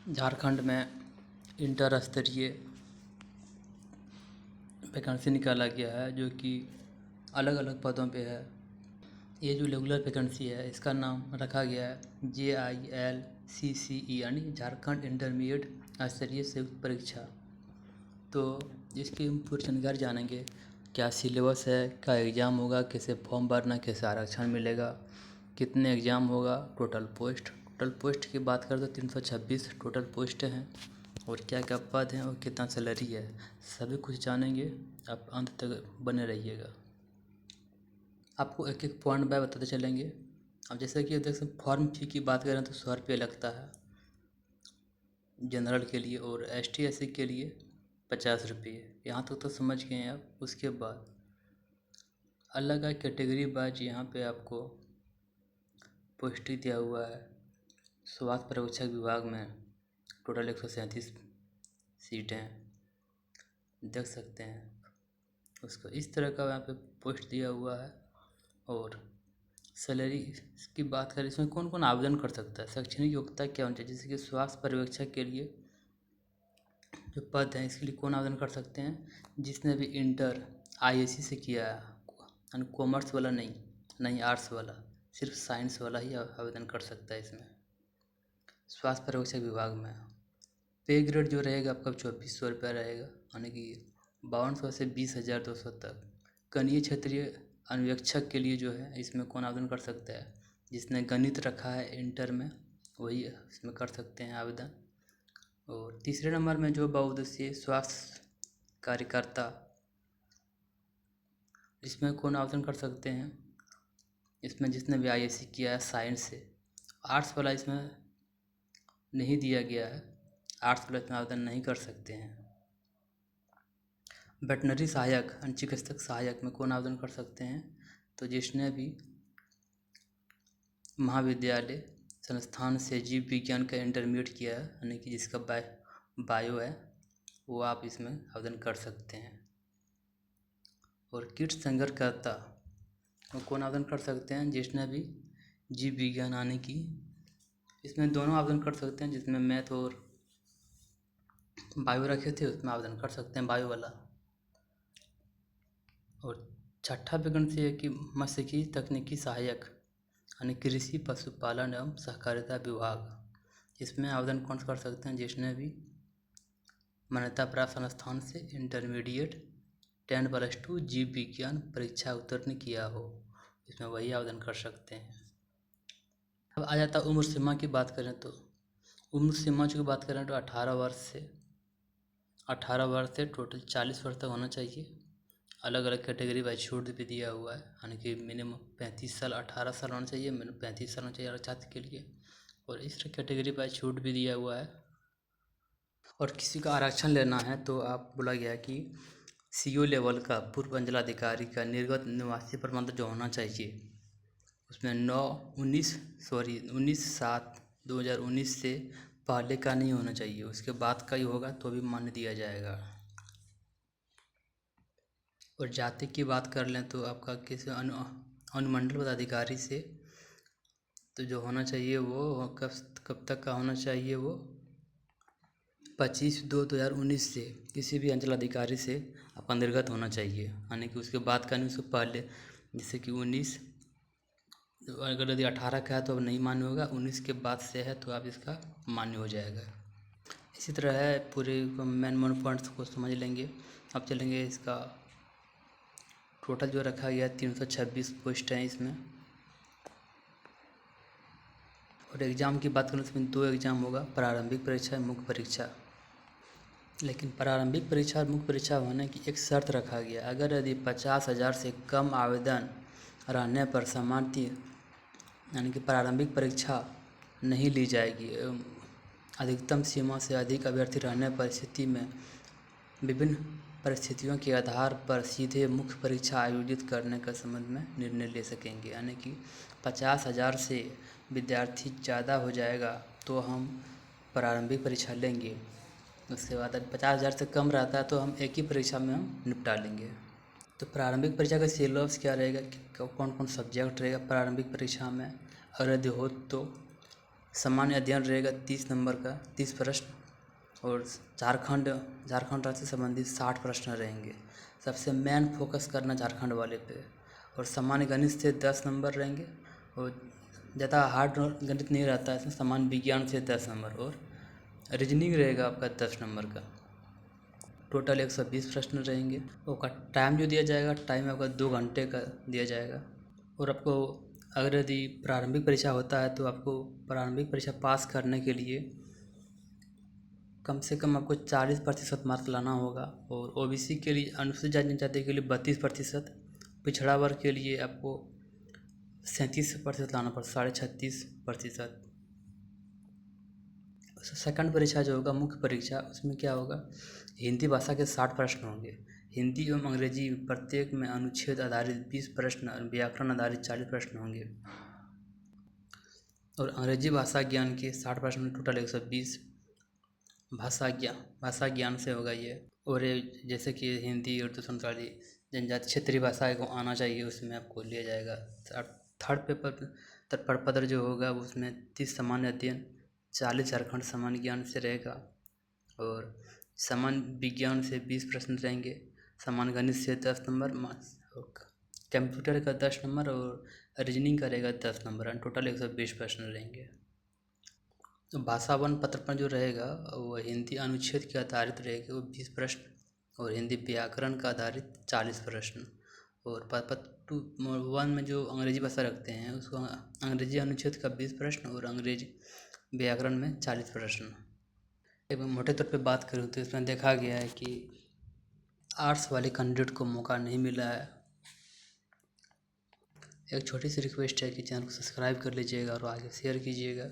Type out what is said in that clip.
झारखंड में इंटर स्तरीय वैकेंसी निकाला गया है जो कि अलग अलग पदों पे है। ये जो रेगुलर वैकेंसी है इसका नाम रखा गया है JILCCE यानी झारखंड इंटरमीडिएट स्तरीय संयुक्त परीक्षा। तो इसकी पूरी जानकारी जानेंगे, क्या सिलेबस है, क्या एग्ज़ाम होगा, कैसे फॉर्म भरना, कैसे आरक्षण मिलेगा, कितने एग्ज़ाम होगा, टोटल पोस्ट की बात करें तो 326 टोटल पोस्ट हैं और क्या क्या पद हैं और कितना सैलरी है, सभी कुछ जानेंगे। आप अंत तक बने रहिएगा, आपको एक एक पॉइंट बाय बताते चलेंगे। अब जैसे कि देख सकते फॉर्म फी की बात करें तो 100 रुपये लगता है जनरल के लिए और ST SC के लिए 50 रुपये। यहाँ तक तो समझ गए हैं आप। उसके बाद अलग अलग कैटेगरी वाइज यहाँ पे आपको पोस्ट दिया हुआ है। स्वास्थ्य पर्यवेक्षक विभाग में टोटल 137 सीटें देख सकते हैं। उसको इस तरह का यहाँ पे पोस्ट दिया हुआ है। और सैलरी की बात करें, इसमें कौन कौन आवेदन कर सकता है, शैक्षणिक योग्यता क्या होनी चाहिए, जैसे कि स्वास्थ्य पर्यवेक्षक के लिए जो पद हैं इसके लिए कौन आवेदन कर सकते हैं, जिसने भी इंटर ISC से किया है, यानी कॉमर्स वाला नहीं आर्ट्स वाला, सिर्फ साइंस वाला ही आवेदन कर सकता है। इसमें स्वास्थ्य पर्यवेक्षक विभाग में पे ग्रेड जो रहेगा आपका 2400 रुपया रहेगा, यानी कि 5200 से 20,200 तक। कनीय क्षेत्रीय अन्वेक्षक के लिए जो है इसमें कौन आवेदन कर सकता है, जिसने गणित रखा है इंटर में वही इसमें कर सकते हैं आवेदन। और तीसरे नंबर में जो बहुउद्देशीय स्वास्थ्य कार्यकर्ता, इसमें कौन आवेदन कर सकते हैं, इसमें जिसने भी ISC किया है साइंस से। आर्ट्स वाला इसमें नहीं दिया गया है, आर्ट्स वाला इसमें आवेदन नहीं कर सकते हैं। वेटनरी सहायक यानी चिकित्सक सहायक में कौन आवेदन कर सकते हैं, तो जिसने भी महाविद्यालय संस्थान से जीव विज्ञान का इंटरमीडिएट किया है, यानी कि जिसका बायो है, वो आप इसमें आवेदन कर सकते हैं। और कीट संग्रहकर्ता वो कौन आवेदन कर सकते हैं, जिसने भी जीव विज्ञान आने की, इसमें दोनों आवेदन कर सकते हैं, जिसमें मैथ और बायो रखे थे उसमें आवेदन कर सकते हैं बायो वाला। और छठा वैकेंसी है कि मत्स्यिकी तकनीकी सहायक यानी कृषि पशुपालन एवं सहकारिता विभाग, इसमें आवेदन कौन कर सकते हैं, जिसने भी मान्यता प्राप्त संस्थान से इंटरमीडिएट 10+2 जीव विज्ञान परीक्षा उत्तीर्ण किया हो, इसमें वही आवेदन कर सकते हैं। अब आ जाता उम्र सीमा की बात करें तो उम्र सीमा की बात करें तो 18 वर्ष से टोटल 40 वर्ष तक होना चाहिए। अलग अलग कैटेगरी वाइज छूट भी दिया हुआ है, यानी कि मिनिमम 35 साल 18 साल होना चाहिए, मिनिमम 35 साल होना चाहिए छात्र के लिए। और इस कैटेगरी वाइज छूट भी दिया हुआ है। और किसी का आरक्षण लेना है तो आप बोला गया है कि CO लेवल का पूर्व अंचलाधिकारी का निर्गत निवासी प्रमाण पत्र जो होना चाहिए, उसमें 19/7/2019 से पहले का नहीं होना चाहिए, उसके बाद का ही होगा तो भी मान्य दिया जाएगा। और जाति की बात कर लें तो आपका किसी अनुमंडल पदाधिकारी से तो जो होना चाहिए वो कब तक का होना चाहिए, वो 25/2/2019 से किसी भी अंचलाधिकारी से आपका निर्गत होना चाहिए, यानी कि उसके बाद का नहीं, उससे पहले। जैसे कि 19 अगर यदि 18 का है तो अब नहीं मान्य होगा, 19 के बाद से है तो आप इसका मान्य हो जाएगा। इसी तरह है, पूरे मेन पॉइंट्स को समझ लेंगे। अब चलेंगे इसका टोटल जो रखा गया 326 पोस्ट हैं इसमें। और एग्ज़ाम की बात करें तो इसमें 2 एग्ज़ाम होगा, प्रारंभिक परीक्षा मुख्य परीक्षा। लेकिन प्रारंभिक परीक्षा और मुख्य परीक्षा होने की एक शर्त रखा गया, अगर यदि 50,000 से कम आवेदन रहने पर सामान्य यानी कि प्रारंभिक परीक्षा नहीं ली जाएगी। अधिकतम सीमा से अधिक अभ्यर्थी रहने पर स्थिति में विभिन्न परिस्थितियों के आधार पर सीधे मुख्य परीक्षा आयोजित करने के संबंध में निर्णय ले सकेंगे। यानी कि 50,000 से विद्यार्थी ज़्यादा हो जाएगा तो हम प्रारंभिक परीक्षा लेंगे, उसके बाद 50,000 से कम रहता है तो हम एक ही परीक्षा में हम निपटा लेंगे। तो प्रारंभिक परीक्षा का सिलेबस क्या रहेगा, कौन कौन सब्जेक्ट रहेगा प्रारंभिक परीक्षा में, अगर यदि हो तो सामान्य अध्ययन रहेगा 30 नंबर का 30 प्रश्न, और झारखंड राज्य से संबंधित 60 प्रश्न रहेंगे। सबसे मेन फोकस करना झारखंड वाले पे। और सामान्य गणित से 10 नंबर रहेंगे, और ज़्यादा हार्ड गणित नहीं रहता है इसमें। सामान्य विज्ञान से 10 नंबर, और रीजनिंग रहेगा आपका 10 नंबर का। टोटल 120 प्रश्न रहेंगे। और टाइम जो दिया जाएगा, टाइम आपका 2 घंटे का दिया जाएगा। और आपको अगर यदि प्रारंभिक परीक्षा होता है तो आपको प्रारंभिक परीक्षा पास करने के लिए कम से कम आपको 40% मार्क लाना होगा। और ओबीसी के लिए, अनुसूचित जाति जनजाति के लिए 32%, पिछड़ा वर्ग के लिए आपको 37% लाना पड़ता, 36.5%। सेकंड परीक्षा जो होगा, मुख्य परीक्षा, उसमें क्या होगा, हिंदी भाषा के 60 प्रश्न होंगे। हिंदी एवं अंग्रेजी प्रत्येक में अनुच्छेद आधारित 20 प्रश्न और व्याकरण आधारित 40 प्रश्न होंगे। और अंग्रेजी भाषा ज्ञान के 60 प्रश्न, टोटल 120 भाषा ज्ञान से होगा ये। और ये जैसे कि हिंदी, उर्दू, संताली, जनजाति क्षेत्रीय भाषा को आना चाहिए, उसमें आपको लिया जाएगा। थर्ड प्रपत्र जो होगा उसमें 30 सामान्य अध्ययन, 40 झारखंड सामान्य ज्ञान से रहेगा। और सामान्य विज्ञान से 20 प्रश्न रहेंगे। सामान्य गणित से 10 नंबर, कंप्यूटर का 10 नंबर, और रीजनिंग का रहेगा 10 नंबर। टोटल 120 प्रश्न रहेंगे। तो भाषा वन पत्र पर जो रहेगा वो हिंदी अनुच्छेद के आधारित रहेगा, वो 20 प्रश्न, और हिंदी व्याकरण का आधारित 40 प्रश्न। और पत्र 1 में जो अंग्रेजी भाषा रखते हैं उसको अंग्रेजी अनुच्छेद का 20 प्रश्न, और अंग्रेजी व्याकरण में 40 प्रश्न। एक मोटे तौर पे बात करूँ तो इसमें देखा गया है कि आर्ट्स वाले कैंडिडेट को मौका नहीं मिला है। एक छोटी सी रिक्वेस्ट है कि चैनल को सब्सक्राइब कर लीजिएगा और आगे शेयर कीजिएगा।